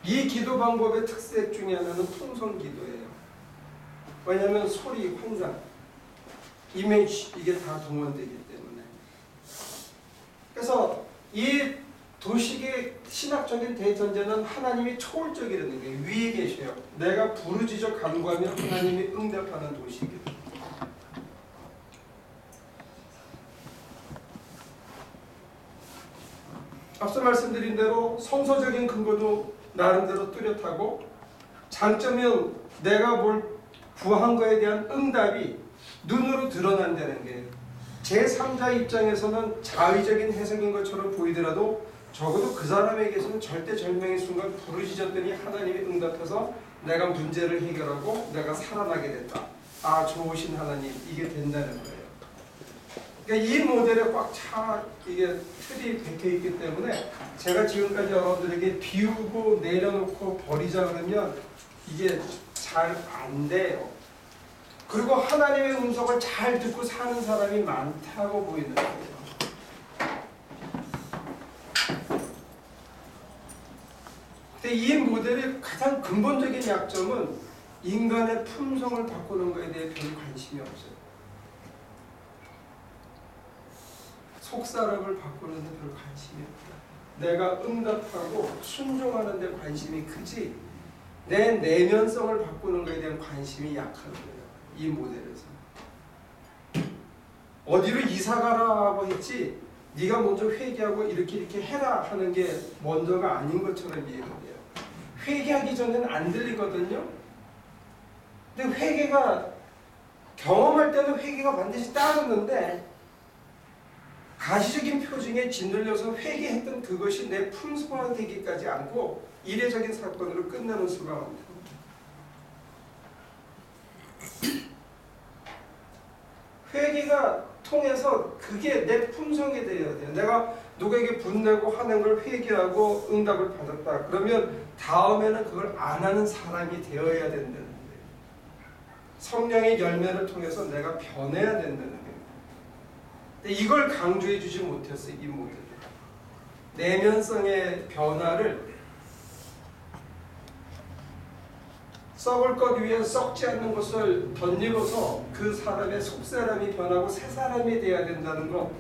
이 기도 방법의 특색 중에 하나는 풍성 기도예요. 왜냐하면 소리, 환상, 이미지 이게 다 동원되기 때문에. 그래서 이 도식의 신학적인 대전제는 하나님이 초월적이라는 게 위에 계셔요. 내가 부르짖어 간구하면 하나님이 응답하는 도식이에요. 앞서 말씀드린 대로 성서적인 근거도 나름대로 뚜렷하고, 장점은 내가 뭘 구한 거에 대한 응답이 눈으로 드러난다는 게, 제3자 입장에서는 자의적인 해석인 것처럼 보이더라도 적어도 그 사람에게서는 절대절명의 순간 부르짖었더니 하나님이 응답해서 내가 문제를 해결하고 내가 살아나게 됐다. 아, 좋으신 하나님, 이게 된다는 거예요. 그러니까 이 모델에 꽉 차 이게 틀이 박혀 있기 때문에 제가 지금까지 여러분들에게 비우고 내려놓고 버리자 그러면 이게 잘 안 돼요. 그리고 하나님의 음성을 잘 듣고 사는 사람이 많다고 보이는 거예요. 근데 이 모델의 가장 근본적인 약점은 인간의 품성을 바꾸는 것에 대해 별 관심이 없어요. 속사람을 바꾸는 데 별 관심이 없다. 내가 응답하고 순종하는 데 관심이 크지 내 내면성을 바꾸는 것에 대한 관심이 약한 거예요. 이 모델에서. 어디로 이사가라고 했지 네가 먼저 회개하고 이렇게 해라 하는 게 먼저가 아닌 것처럼 이해가 돼요. 회개하기 전에는 안 들리거든요. 근데 회개가 경험할 때는 회개가 반드시 따르는데 가시적인 표징에 짓눌려서 회개했던 그것이 내 품성화되기까지 않고 이례적인 사건으로 끝나는 수가 많다. 회개가 통해서 그게 내 품성이 되어야 돼요. 내가 누구에게 분내고 하는 걸 회개하고 응답을 받았다. 그러면 다음에는 그걸 안 하는 사람이 되어야 된다는 거예요. 성령의 열매를 통해서 내가 변해야 된다는 거예요. 근데 이걸 강조해 주지 못했어요. 이 모델은. 내면성의 변화를 썩을 것 위에 썩지 않는 것을 덧입어서 그 사람의 속사람이 변하고 새 사람이 되어야 된다는 것,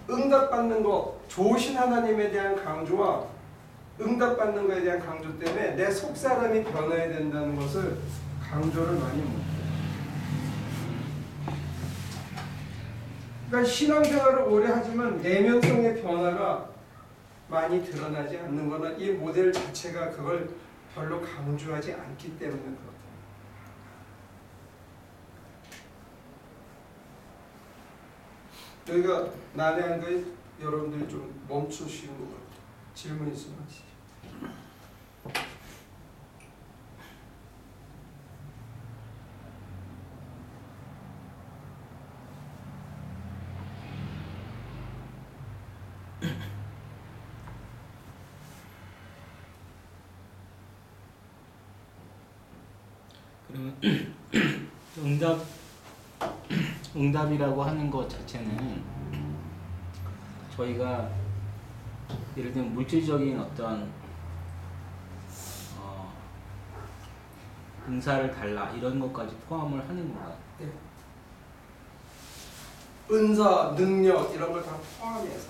응답받는 것, 좋으신 하나님에 대한 강조와 응답받는 것에 대한 강조 때문에 내 속사람이 변해야 된다는 것을 강조를 많이 못해요. 그러니까 신앙생활을 오래 하지만 내면성의 변화가 많이 드러나지 않는 거는 이 모델 자체가 그걸 별로 강조하지 않기 때문에 그렇다. 여기가 난해한 거에 여러분들이 좀 멈추시는 것 같아요. 질문 있으면 하시죠. 그러면 응답이라고 하는 것 자체는 저희가 예를 들면 물질적인 어떤 은사를 달라 이런 것까지 포함을 하는 건가요? 네. 은사, 능력 이런 걸 다 포함해서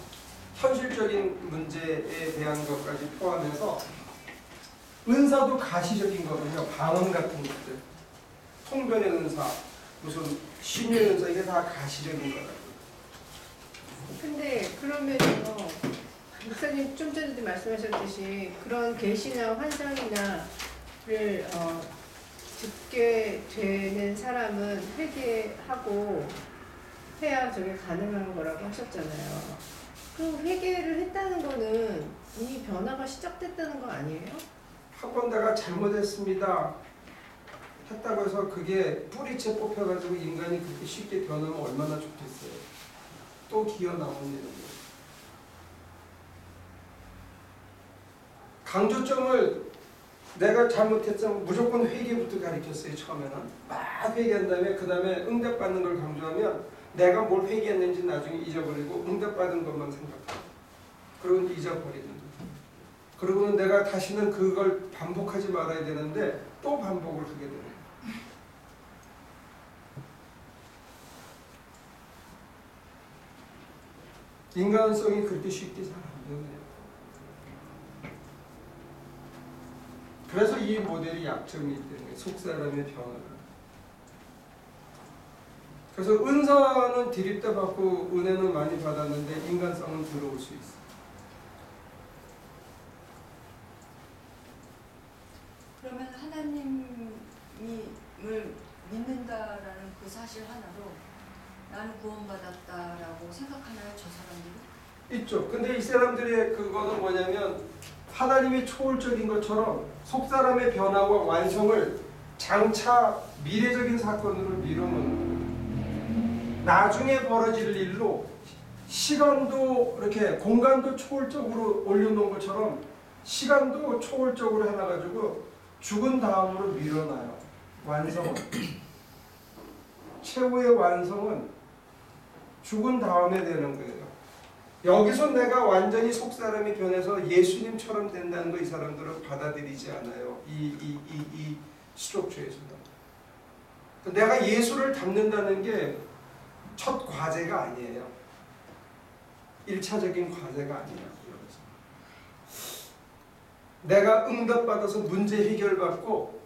현실적인 문제에 대한 것까지 포함해서 은사도 가시적인 거거든요. 방언 같은 것들, 통변의 은사, 무슨 신유의 은사 이게 다 가시적인 거라고. 근데 그러면요, 목사님 좀 전에도 말씀하셨듯이 그런 계시나 환상이나를 듣게 되는 사람은 회개하고 해야 저게 가능한 거라고 하셨잖아요. 그럼 회개를 했다는 거는 이미 변화가 시작됐다는 거 아니에요? 한 번 내가 잘못했습니다 했다고 해서 그게 뿌리채 뽑혀가지고 인간이 그렇게 쉽게 변하면 얼마나 좋겠어요. 또 기어 나오는 거예요. 강조점을 내가 잘못했으면 무조건 회개부터 가르쳤어요. 처음에는 막 회개한 다음에 그 다음에 응답받는 걸 강조하면 내가 뭘 회개했는지 나중에 잊어버리고 응답받은 것만 생각하고 그러고 잊어버리는 거예요. 그러고는 내가 다시는 그걸 반복하지 말아야 되는데 또 반복을 하게 되는 거예요. 인간성이 그렇게 쉽게 잘 안 되네요. 그래서 이 모델이 약점이 있다는 거예요. 속사람의 변화를. 그래서 은사는 디립다 받고 은혜는 많이 받았는데 인간성은 들어올 수 있어요. 그러면 하나님을 믿는다라는 그 사실 하나로 나는 구원받았다라고 생각하나요, 저 사람들이? 있죠. 근데 이 사람들의 그거는 뭐냐면 하나님이 초월적인 것처럼 속사람의 변화와 완성을 장차 미래적인 사건으로 미루는 나중에 벌어질 일로 시간도 이렇게 공간도 초월적으로 올려놓은 것처럼 시간도 초월적으로 해놔가지고 죽은 다음으로 밀어놔요. 완성은. 최후의 완성은 죽은 다음에 되는 거예요. 여기서 내가 완전히 속사람이 변해서 예수님처럼 된다는 거 이 사람들은 받아들이지 않아요. 이 스트럭처에서는. 내가 예수를 닮는다는 게 첫 과제가 아니에요. 1차적인 과제가 아니에요. 내가 응답받아서 문제 해결받고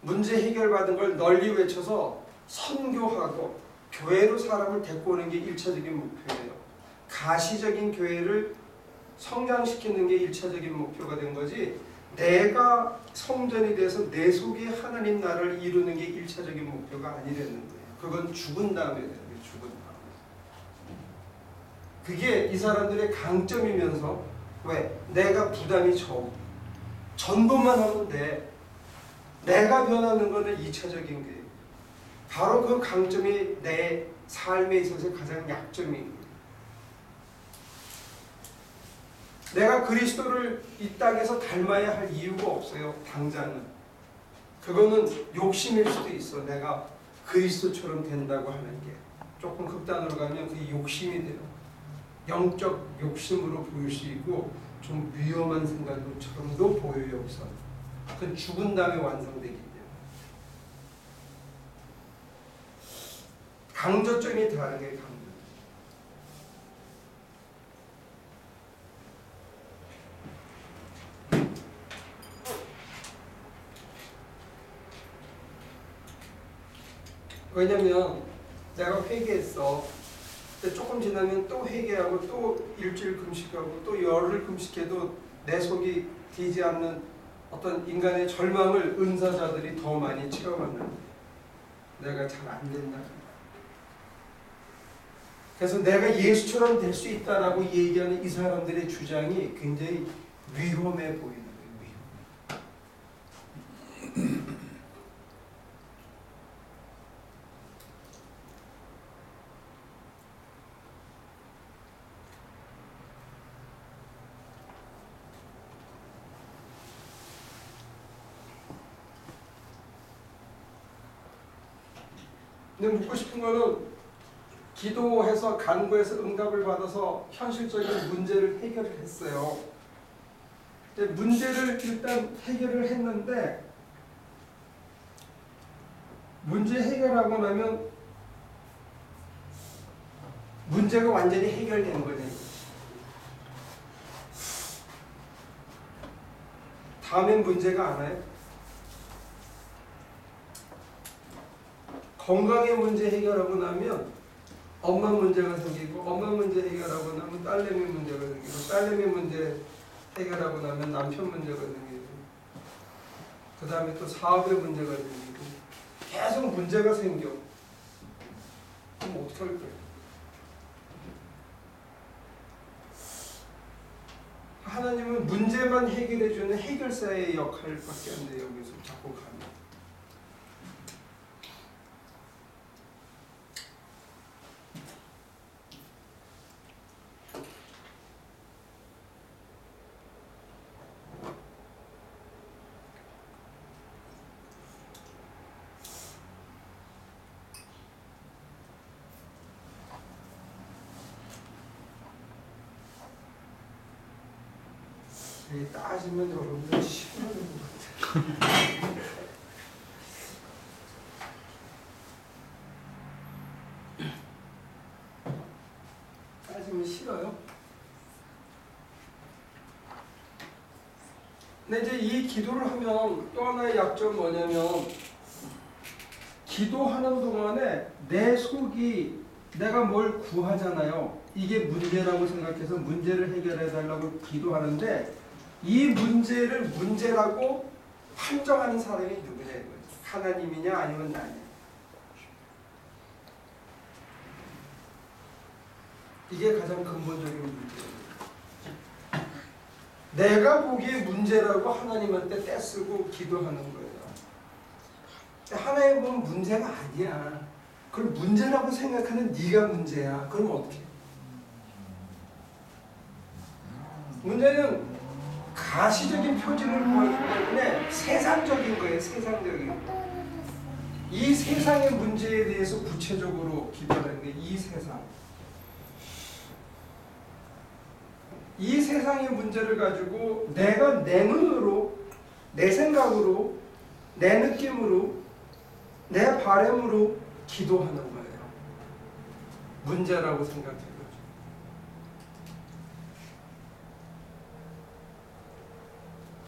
문제 해결받은 걸 널리 외쳐서 선교하고 교회로 사람을 데리고 오는 게 1차적인 목표예요. 가시적인 교회를 성장시키는 게 1차적인 목표가 된 거지 내가 성전이 돼서 내 속에 하나님 나라를 이루는 게 1차적인 목표가 아니라는 거예요. 그건 죽은 다음에 되는 거예요. 죽은 다음에. 그게 이 사람들의 강점이면서 왜? 내가 부담이 적어. 전도만 하면 돼. 내가 변하는 거는 2차적인 거예요. 바로 그 강점이 내 삶에 있어서 가장 약점인 거예요. 내가 그리스도를 이 땅에서 닮아야 할 이유가 없어요. 당장은. 그거는 욕심일 수도 있어. 내가 그리스도처럼 된다고 하는 게. 조금 극단으로 가면 그게 욕심이 돼요. 영적 욕심으로 보일 수 있고 좀 위험한 생각처럼도 보여요. 우선. 그건 죽은 다음에 완성되기 때문에. 강조점이 다르게 강조. 왜냐면 내가 회개했어. 근데 조금 지나면 또 회개하고 또 일주일 금식하고 또 열흘 금식해도 내 속이 뒤지 않는 어떤 인간의 절망을 은사자들이 더 많이 체험하는 내가 잘 안 된다. 그래서 내가 예수처럼 될 수 있다라고 얘기하는 이 사람들의 주장이 굉장히 위험해 보이는 거예요. 근데 묻고 싶은 거는 기도해서 간구해서 응답을 받아서 현실적인 문제를 해결을 했어요. 근데 문제를 일단 해결을 했는데 문제 해결하고 나면 문제가 완전히 해결된 거예요. 다음엔 문제가 안 와요. 건강의 문제 해결하고 나면 엄마 문제가 생기고 엄마 문제 해결하고 나면 딸내미 문제가 생기고 딸내미 문제 해결하고 나면 남편 문제가 생기고 그 다음에 또 사업의 문제가 생기고 계속 문제가 생겨. 그럼 어떻게 할 거예요? 하나님은 문제만 해결해주는 해결사의 역할밖에 안 돼요. 여기서 자꾸 가면. 따지면 여러분들 싫어하는 것 같아요. 따지면 싫어요. 근데 이제 이 기도를 하면 또 하나의 약점은 뭐냐면 기도하는 동안에 내 속이 내가 뭘 구하잖아요. 이게 문제라고 생각해서 문제를 해결해 달라고 기도하는데 이 문제를 문제라고 판정하는 사람이 누구냐 이거죠. 하나님이냐 아니면 나냐. 이게 가장 근본적인 문제예요. 내가 보기에 문제라고 하나님한테 떼쓰고 기도하는 거예요. 하나님 보면 문제가 아니야. 그럼 문제라고 생각하는 네가 문제야. 그럼 어떻게? 문제는 가시적인 표징을 구하기 때문에 세상적인 거예요. 세상적인 거. 이 세상의 문제에 대해서 구체적으로 기도하는 게 이 세상. 이 세상의 문제를 가지고 내가 내 눈으로, 내 생각으로, 내 느낌으로, 내 바람으로 기도하는 거예요. 문제라고 생각해요.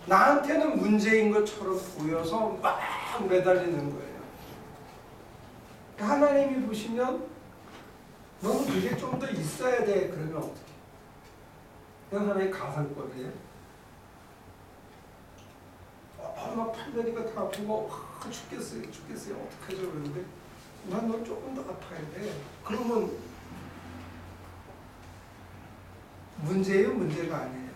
나한테는 문제인 것처럼 보여서 막 매달리는 거예요. 하나님이 보시면 너는 그게 좀 더 있어야 돼. 그러면 어떡해? 그냥 하나의 가상거리예요. 막 팔다리가 다 아프고 죽겠어요. 어떡하죠? 그러는데 난 너 조금 더 아파야 돼. 그러면 문제예요? 문제가 아니에요.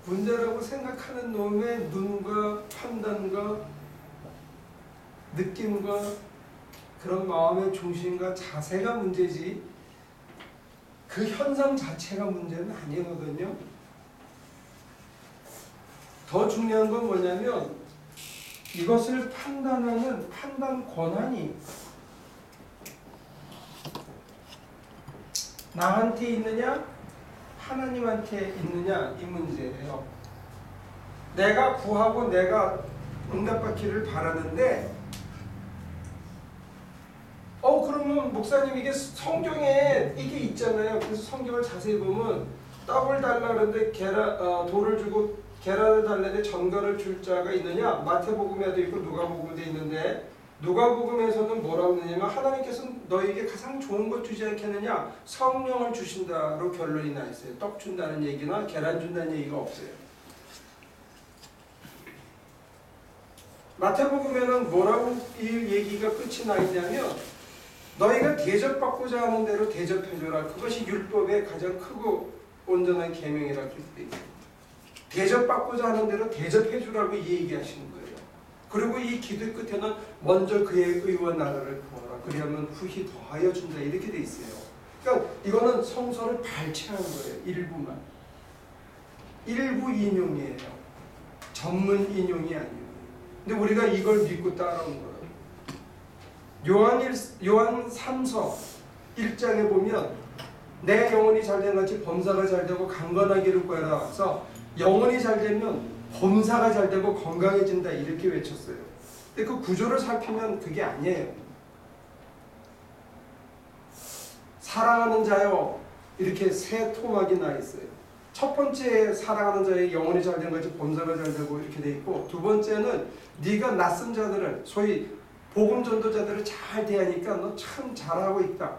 문제라고 생각하는 놈의 눈과 판단과 느낌과 그런 마음의 중심과 자세가 문제지 그 현상 자체가 문제는 아니거든요. 더 중요한 건 뭐냐면 이것을 판단하는 판단 권한이 나한테 있느냐 하나님한테 있느냐 이 문제예요. 내가 구하고 내가 응답받기를 바라는데 그러면 목사님 이게 성경에 이게 있잖아요. 그래서 성경을 자세히 보면 떡을 달라 그러는데 돌을 주고 계란을 달라는데 전갈을 줄 자가 있느냐? 마태복음에도 있고 누가복음에도 있는데 누가복음에서는 뭐라고 하느냐면 하나님께서는 너에게 가장 좋은 것 주지 않겠느냐? 성령을 주신다로 결론이 나 있어요. 떡 준다는 얘기나 계란 준다는 얘기가 없어요. 마태복음에는 뭐라고 이 얘기가 끝이 나 있냐면 너희가 대접받고자 하는 대로 대접해줘라. 그것이 율법의 가장 크고 온전한 계명이라 그렇게 있어요. 대접받고자 하는 대로 대접해주라고 얘기하시는 거예요. 그리고 이 기도 끝에는 먼저 그의 의와 나라를 구하라. 그리하면 후히 더하여 준다. 이렇게 돼 있어요. 그러니까 이거는 성서를 발췌한 거예요. 일부만. 일부 인용이에요. 전문 인용이 아니에요. 근데 우리가 이걸 믿고 따라온 거예요. 요한 3서 1장에 보면 내 영혼이 잘된 같이 범사가 잘되고 강건하기를 구하라. 그래서 영혼이 잘되면 범사가 잘되고 건강해진다 이렇게 외쳤어요. 근데 그 구조를 살피면 그게 아니에요. 사랑하는 자요 이렇게 세 토막이 나 있어요. 첫 번째 사랑하는 자의 영혼이 잘된 것이 범사가 잘되고 이렇게 돼 있고 두 번째는 네가 낯선 자들을 소위 복음 전도자들을 잘 대하니까 너 참 잘하고 있다.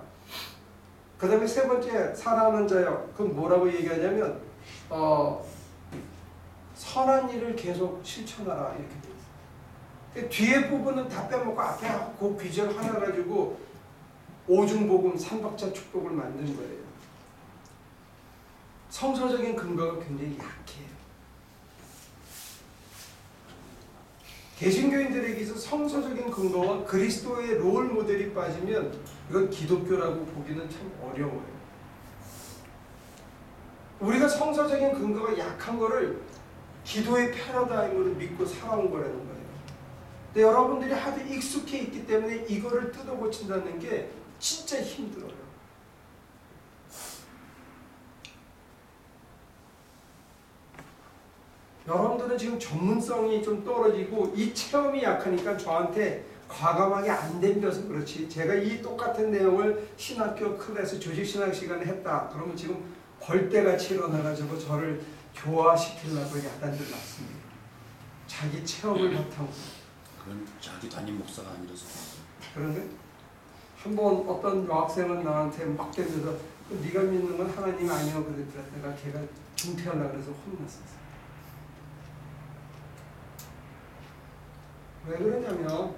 그 다음에 세 번째 사랑하는 자요. 그건 뭐라고 얘기하냐면 선한 일을 계속 실천하라 이렇게 돼 있어요. 뒤에 부분은 다 빼먹고 앞에 그 귀절 하나 가지고 오중복음 삼박자 축복을 만든 거예요. 성서적인 근거가 굉장히 약해요. 개신교인들에게 있어 성서적인 근거와 그리스도의 롤 모델이 빠지면 이건 기독교라고 보기는 참 어려워요. 우리가 성서적인 근거가 약한 거를 기도의 패러다임으로 믿고 살아온 거라는 거예요. 근데 여러분들이 하도 익숙해 있기 때문에 이거를 뜯어 고친다는 게 진짜 힘들어요. 여러분들은 지금 전문성이 좀 떨어지고 이 체험이 약하니까 저한테 과감하게 안 덤벼서 그렇지, 제가 이 똑같은 내용을 신학교 클래스 조직신학 시간에 했다 그러면 지금 벌떼같이 일어나가지고 저를 교화시키려고 야단들 났습니다. 자기 체험을 바탕으로. 그건 자기 담임 목사가 아니라서. 그런데 한번 어떤 여학생은 나한테 막 대면서 네가 믿는 건 하나님 아니요 그랬더라. 내가 걔가 중퇴하려고 그래서 혼났었어. 왜 그러냐면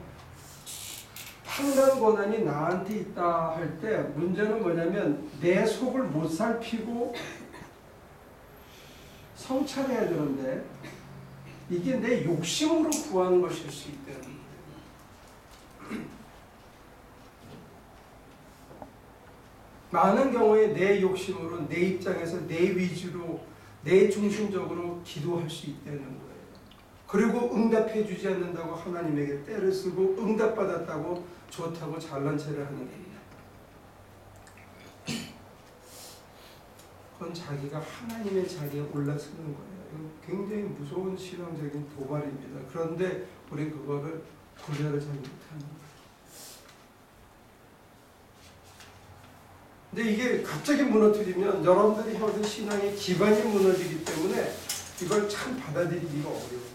판단 권한이 나한테 있다 할 때 문제는 뭐냐면 내 속을 못 살피고 성찰해야 되는데 이게 내 욕심으로 구하는 것일 수 있다는 거예요. 많은 경우에 내 욕심으로 내 입장에서 내 위주로 내 중심적으로 기도할 수 있다는 거예요. 그리고 응답해 주지 않는다고 하나님에게 떼를 쓰고 응답받았다고 좋다고 잘난 체를 하는 겁니다. 그건 자기가 하나님의 자리에 올라서는 거예요. 이건 굉장히 무서운 신앙적인 도발입니다. 그런데 우리 그거를 구별을 잘 못하는 거예요. 근데 이게 갑자기 무너뜨리면 여러분들이 해오던 신앙의 기반이 무너지기 때문에 이걸 참 받아들이기가 어려워요.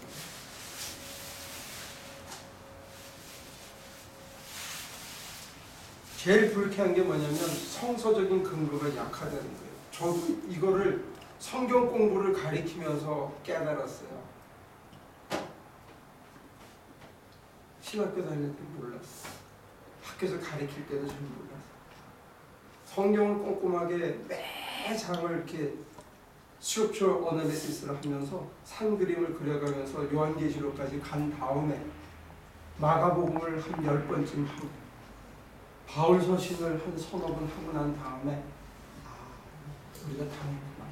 제일 불쾌한 게 뭐냐면 성서적인 근거가 약하다는 거예요. 저도 이거를 성경 공부를 가리키면서 깨달았어요. 신학교 다닐 때 몰랐어요. 학교에서 가리킬 때도 잘 몰랐어요. 성경을 꼼꼼하게 매 장을 이렇게 스크립처 어널리시스를 하면서 산 그림을 그려가면서 요한계시록까지 간 다음에 마가복음을 한 10번쯤 하고 바울 서신을 한 서너 번 하고 난 다음에 우리가 당했구나.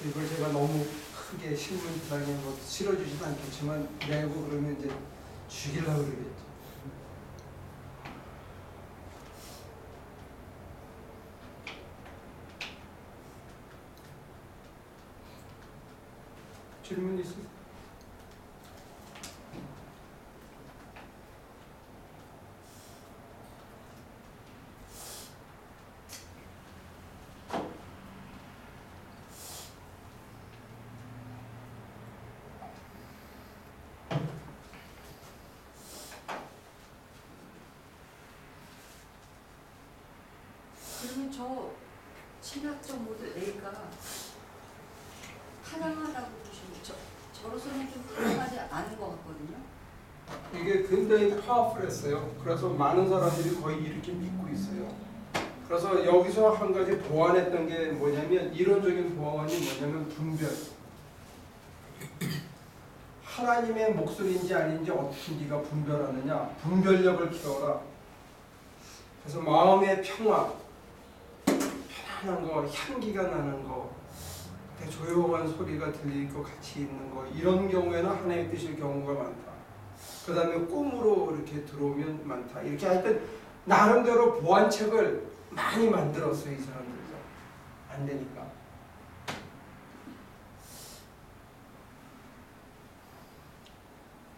이걸 제가 너무 크게 신문지상에 뭐 실어주지도 않겠지만 내고 그러면 이제 죽이려고 그러겠죠. 질문 있으세요? 그러면 저 신학적 모드 A가 타당하다고 보시면 저로서는 좀 타당하지 않은 것 같거든요. 이게 굉장히 파워풀했어요. 그래서 많은 사람들이 거의 이렇게 믿고 있어요. 그래서 여기서 한 가지 보완했던 게 뭐냐면 이론적인 보완이 뭐냐면 분별. 하나님의 목소리인지 아닌지 어떻게 네가 분별하느냐. 분별력을 키워라. 그래서 마음의 평화, 편안한 거, 향기가 나는 거, 조용한 소리가 들리고 같이 있는 거, 이런 경우에는 하나님의 뜻일 경우가 많다. 그 다음에 꿈으로 이렇게 들어오면 많다. 이렇게 하여튼 나름대로 보완책을 많이 만들었어요. 이 사람들도. 안 되니까.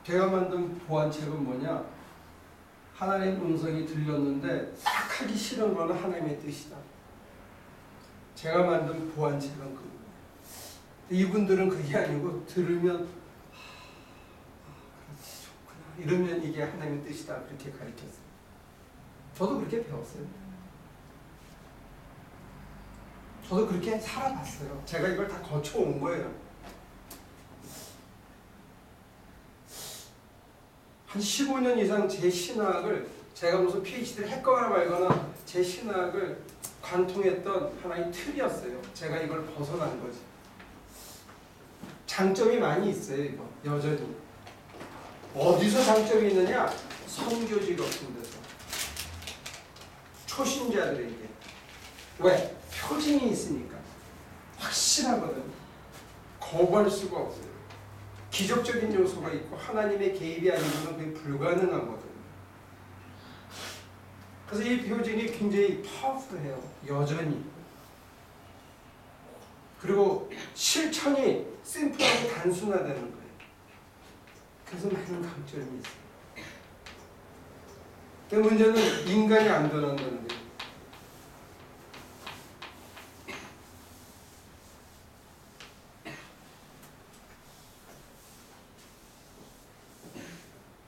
제가 만든 보완책은 뭐냐? 하나님의 음성이 들렸는데 딱 하기 싫은 거는 하나님의 뜻이다. 제가 만든 보완책은 그거예요. 이분들은 그게 아니고 들으면 그렇지 좋구나 이러면 이게 하나님의 뜻이다 그렇게 가르쳤어요. 저도 그렇게 배웠어요. 저도 그렇게 살아봤어요. 제가 이걸 다 거쳐온 거예요. 한 15년 이상 제 신학을 제가 무슨 PhD를 했거나 말거나 제 신학을 관통했던 하나의 틀이었어요. 제가 이걸 벗어난 거지. 장점이 많이 있어요. 이거 여전히. 어디서 장점이 있느냐? 선교지가 없는 데서. 초신자들에게. 왜? 표징이 있으니까. 확실하거든. 거부할 수가 없어요. 기적적인 요소가 있고 하나님의 개입이 아니고는 그게 불가능한 거거든요. 그래서 이 표징이 굉장히 파워풀해요. 여전히. 그리고 실천이 심플하고 단순하다는 거예요. 그래서 많은 강점이 있어요. 근데 문제는 인간이 안 변한다는 거예요.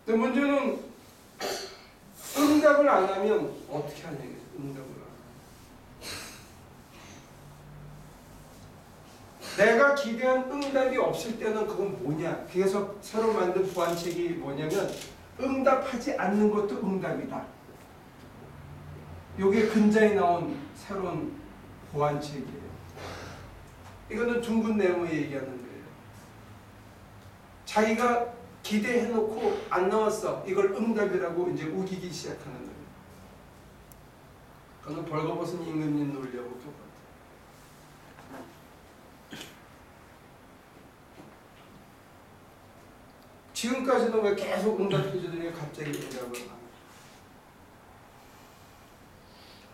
근데 문제는 응답을 안 하면 어떻게 하냐, 응답을 안 하면. 내가 기대한 응답이 없을 때는 그건 뭐냐? 그래서 새로 만든 보완책이 뭐냐면 응답하지 않는 것도 응답이다. 이게 근자에 나온 새로운 보완책이에요. 이거는 둥근 네모 얘기하는 거예요. 자기가 기대해놓고 안 나왔어. 이걸 응답이라고 이제 우기기 시작하는 거예요. 그거는 벌거벗은 임금님 논리하고 똑같아요. 지금까지는 왜 계속 응답해주더니 갑자기 응답을 하나?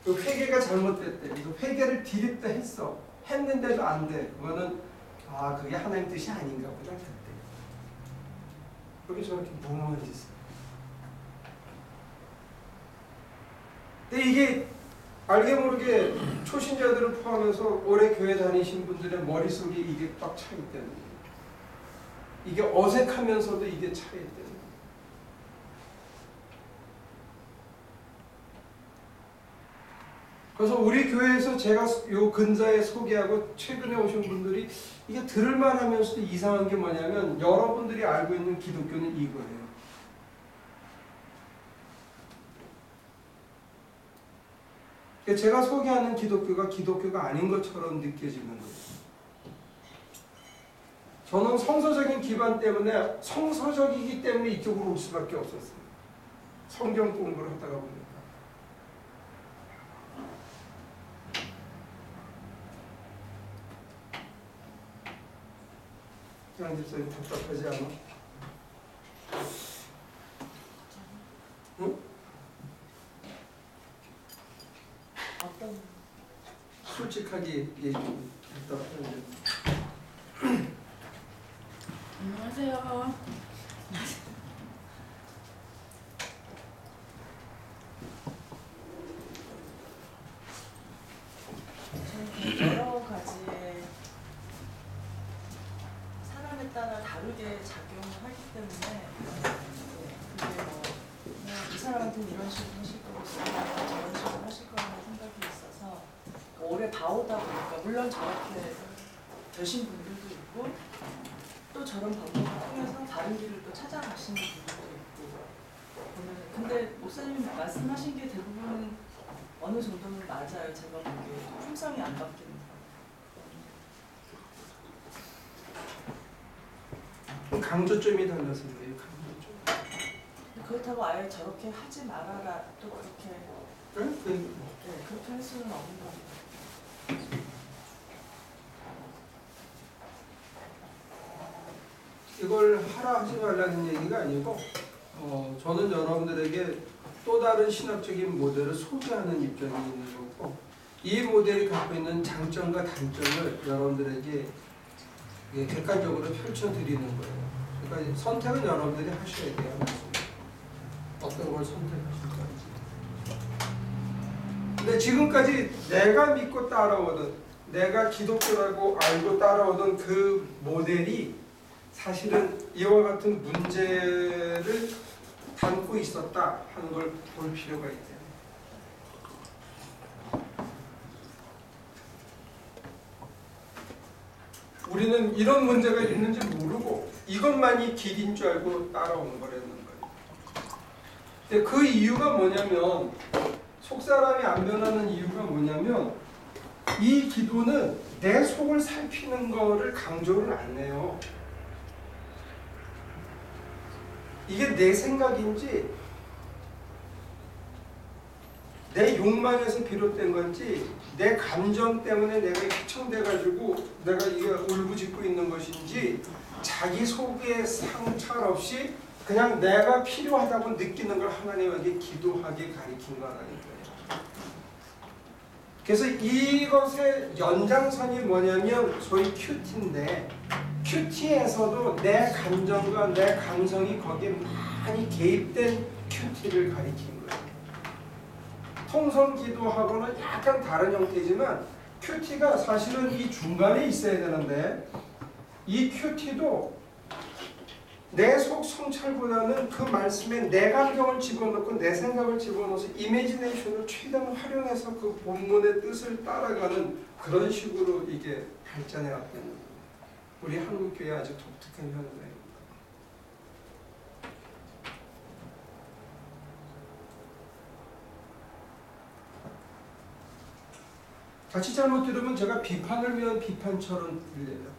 그 회개가 잘못됐대. 그래서 회개를 디립다 했어. 했는데도 안 돼. 그거는 그게 하나님 뜻이 아닌가 보다. 그때. 그게 저렇게 무모한 짓을. 근데 이게 알게 모르게 초신자들을 포함해서 오래 교회 다니신 분들의 머릿속에 이게 딱 차 있다는 거예요. 이게 어색하면서도 이게 차 있다는 거예요. 그래서 우리 교회에서 제가 요 근자에 소개하고 최근에 오신 분들이 이게 들을만 하면서도 이상한 게 뭐냐면 여러분들이 알고 있는 기독교는 이거예요. 제가 소개하는 기독교가 기독교가 아닌 것처럼 느껴지는 거예요. 저는 성서적인 기반 때문에 성서적이기 때문에 이쪽으로 올 수밖에 없었어요. 성경 공부를 하다가 보니까. 양 집사님 답답하지 않아? 응? 어떤 솔직하게 얘기 좀 답답한데. 안녕하세요. 저는 여러 가지의 사람에 따라 다르게 작용을 하기 때문에 그게 뭐 그냥 이 사람한테는 이런 식으로 하실 거고 이 사람한테는 저런 식으로 하실 거라는 생각이 있어서 오래 봐오다 보니까 물론 저렇게 되신 분들도 있고 또 저런 방법을 통해서 다른 길을 또 찾아가시는 분들도 있고 근데 목사님 말씀하신 게 대부분 어느 정도는 맞아요. 제가 보기에 품성이 안 바뀌는 거. 강조점이 달라서 그래요. 강조점. 그렇다고 아예 저렇게 하지 말아라 또 그렇게 그렇게 할 수는 없는 거죠. 이걸 하라 하지 말라는 얘기가 아니고 저는 여러분들에게 또 다른 신학적인 모델을 소개하는 입장이 있는 거고 이 모델이 갖고 있는 장점과 단점을 여러분들에게 객관적으로 펼쳐드리는 거예요. 그러니까 선택은 여러분들이 하셔야 돼요. 어떤 걸 선택하실 건지. 근데 지금까지 내가 믿고 따라오던 내가 기독교라고 알고 따라오던 그 모델이 사실은 이와 같은 문제를 담고 있었다 하는 걸 볼 필요가 있대요. 우리는 이런 문제가 있는지 모르고 이것만이 길인 줄 알고 따라온 거라는 거예요. 근데 그 이유가 뭐냐면 속사람이 안 변하는 이유가 뭐냐면 이 기도는 내 속을 살피는 거를 강조를 안 해요. 이게 내 생각인지 내 욕망에서 비롯된 건지 내 감정 때문에 내가 휘청돼가지고 내가 이게 울부짖고 있는 것인지 자기 속에 상찰 없이 그냥 내가 필요하다고 느끼는 걸 하나님에게 기도하게 가리킨 거라는 거예요. 그래서 이것의 연장선이 뭐냐면 소위 큐티인데, 큐티에서도 내 감정과 내 감성이 거기에 많이 개입된 큐티를 가리킨 거예요. 통성기도하고는 약간 다른 형태지만 큐티가 사실은 이 중간에 있어야 되는데, 이 큐티도 내 속 성찰보다는 그 말씀에 내 감정을 집어넣고 내 생각을 집어넣어서 이미지네이션을 최대한 활용해서 그 본문의 뜻을 따라가는 그런 식으로 이게 발전해 왔다는 거예요. 우리 한국교회 아주 독특한 현상입니다. 같이 잘못 들으면 제가 비판을 위한 비판처럼 들려요.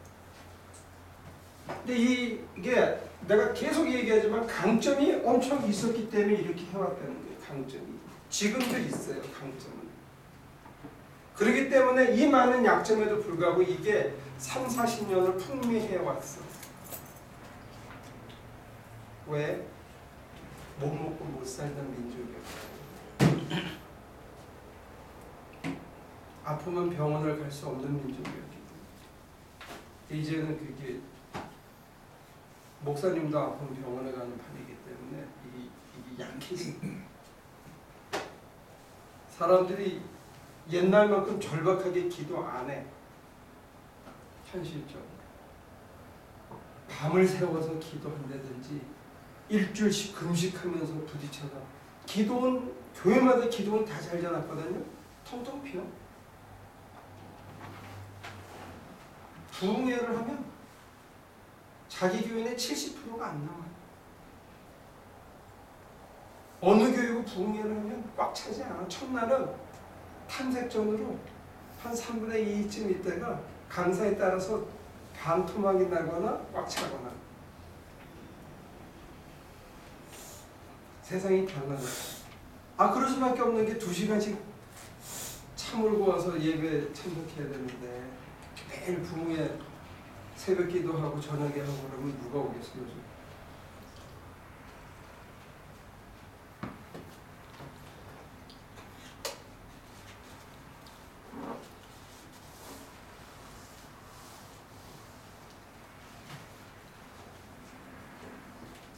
근데 이게 내가 계속 얘기하지만 강점이 엄청 있었기 때문에 이렇게 해왔다는 거예요. 강점이. 지금도 있어요. 강점은. 그렇기 때문에 이 많은 약점에도 불구하고 이게 3, 40년을 풍미해왔어. 왜? 못 먹고 못 살던 민족이었어요. 아프면 병원을 갈 수 없는 민족이었기 때문에. 이제는 그게 목사님도 아프면 병원에 가는 판이기 때문에 이게 약해진. 사람들이 옛날만큼 절박하게 기도 안 해. 현실적으로. 밤을 새워서 기도한다든지 일주일씩 금식하면서 부딪혀서 기도원, 교회마다 기도원 다 잘 지어놨거든요. 텅텅 비어. 부흥회를 하면 자기 교인의 70%가 안 나와요. 어느 교회고 부흥회를 하면 꽉 차지 않아. 첫날은 탐색전으로 한 3분의 2쯤 있다가 강사에 따라서 반토막이 나거나 꽉 차거나. 세상이 달라요. 그럴 수밖에 없는 게 2시간씩 차 몰고 와서 예배 참석해야 되는데 매일 부흥회 새벽 기도하고 저녁에 하고 그러면 누가 오겠어요? 요즘?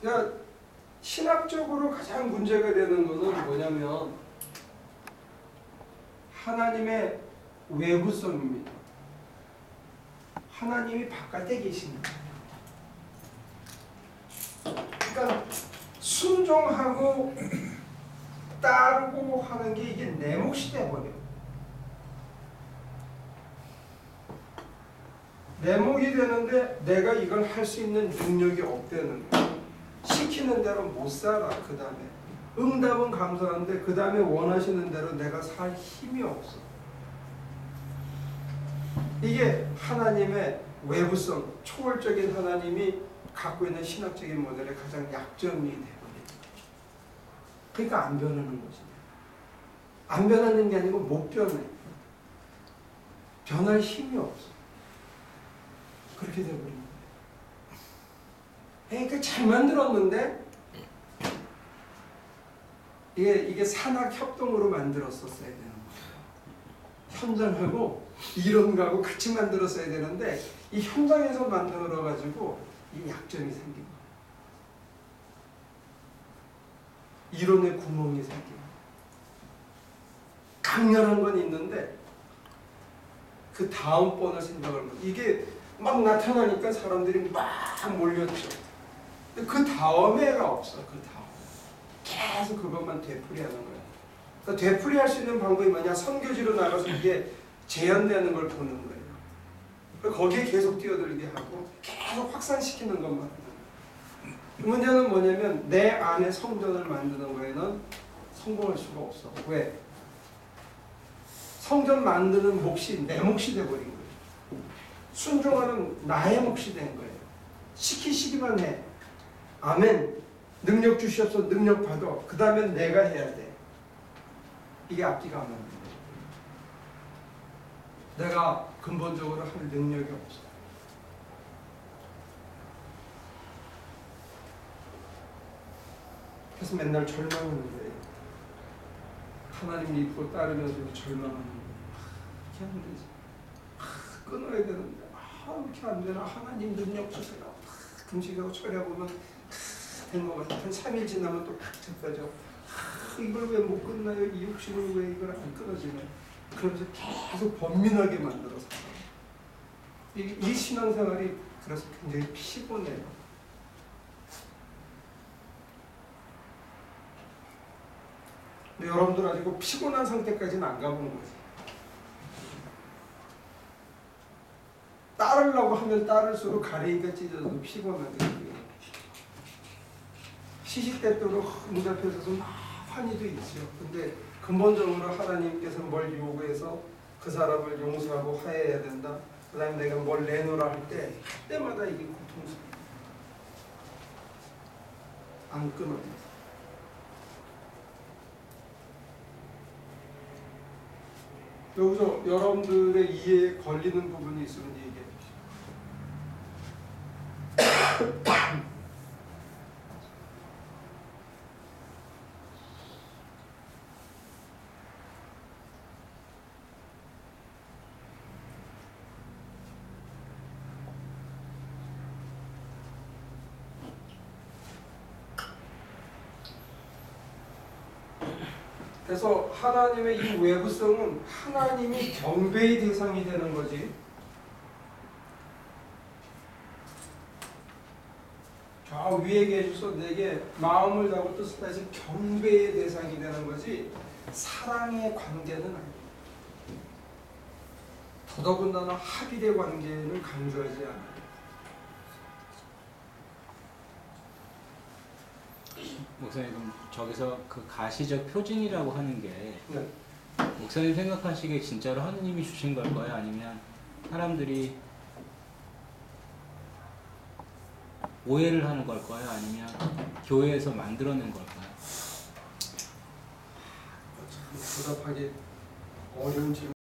그러니까 신학적으로 가장 문제가 되는 것은 뭐냐면 하나님의 외부성입니다. 하나님이 바깥에 계십니다. 그러니까 순종하고 따르고 하는 게 이게 내 몫이 돼버려요. 내 몫이 되는데 내가 이걸 할 수 있는 능력이 없다는 거예요. 시키는 대로 못 살아. 그 다음에 응답은 감사한데 그 다음에 원하시는 대로 내가 살 힘이 없어. 이게 하나님의 외부성, 초월적인 하나님이 갖고 있는 신학적인 모델의 가장 약점이 되거든요. 그러니까 안 변하는 거지. 안 변하는 게 아니고 못 변해. 변할 힘이 없어. 그렇게 돼버린 거예요. 그러니까 잘 만들었는데 이게 산학 협동으로 만들었었어야 되는 거예요. 현장하고 이론가하고 같이 만들었어야 되는데 이 현장에서 만들어 가지고 이 약점이 생긴 거예요. 이론의 구멍이 생긴 거예요. 강렬한 건 있는데 그 다음번을 생각을 못. 이게 막 나타나니까 사람들이 막 몰렸죠. 그 다음에가 없어. 그 다음. 계속 그것만 되풀이하는 거야. 그러니까 되풀이할 수 있는 방법이 뭐냐? 선교지로 나가서 이게 재현되는 걸 보는 거예요. 거기에 계속 뛰어들게 하고 계속 확산시키는 것만 하는 거예요. 문제는 뭐냐면 내 안에 성전을 만드는 거에는 성공할 수가 없어. 왜? 성전 만드는 몫이 내 몫이 돼버린 거예요. 순종하는 나의 몫이 된 거예요. 시키시기만 해. 아멘. 능력 주셔서 능력 받아. 그 다음에 내가 해야 돼. 이게 앞뒤가 안 맞는 거예요. 내가 근본적으로 할 능력이 없어. 그래서 맨날 절망하는 거예요. 하나님 믿고 따르면서도 절망하는 거예요. 이렇게 하면 되지. 끊어야 되는데 이렇게 안 되나. 하나님 능력 주세요. 금식하고 철야보면 된 것 같아. 한 3일 지나면 또 팍 잡혀져. 이걸 왜 못 끝나요? 이 욕심을 왜 이걸 안 끊어지나요? 그러면서 계속 번민하게 만들어서 이 신앙생활이 그래서 굉장히 피곤해요. 근데 여러분들 아직 피곤한 상태까지는 안 가본 거지. 따르려고 하면 따를수록 가래이가 찢어져서 피곤하게. 시시때때로 응답해 줘서 막 환희도 있죠. 근데 근본적으로 하나님께서 뭘 요구해서 그 사람을 용서하고 화해해야 된다. 그 다음에 내가 뭘 내놓으라 할 때마다 이게 고통스러워. 안 끊어져. 여기서 여러분들의 이해에 걸리는 부분이 있으면 얘기해 주시죠. 그래서 하나님의 이 외부성은 하나님이 경배의 대상이 되는 거지. 저 위에 계셔서 내게 마음을 다하고 뜻을 다해서 경배의 대상이 되는 거지 사랑의 관계는 아니에요. 더더군다나 합의의 관계는 강조하지 않아요. 목사님 그럼 저기서 그 가시적 표징이라고 하는 게 네. 목사님 생각하시기에 진짜로 하느님이 주신 걸까요? 아니면 사람들이 오해를 하는 걸까요? 아니면 교회에서 만들어낸 걸까요? 대답하기 어려운 질문.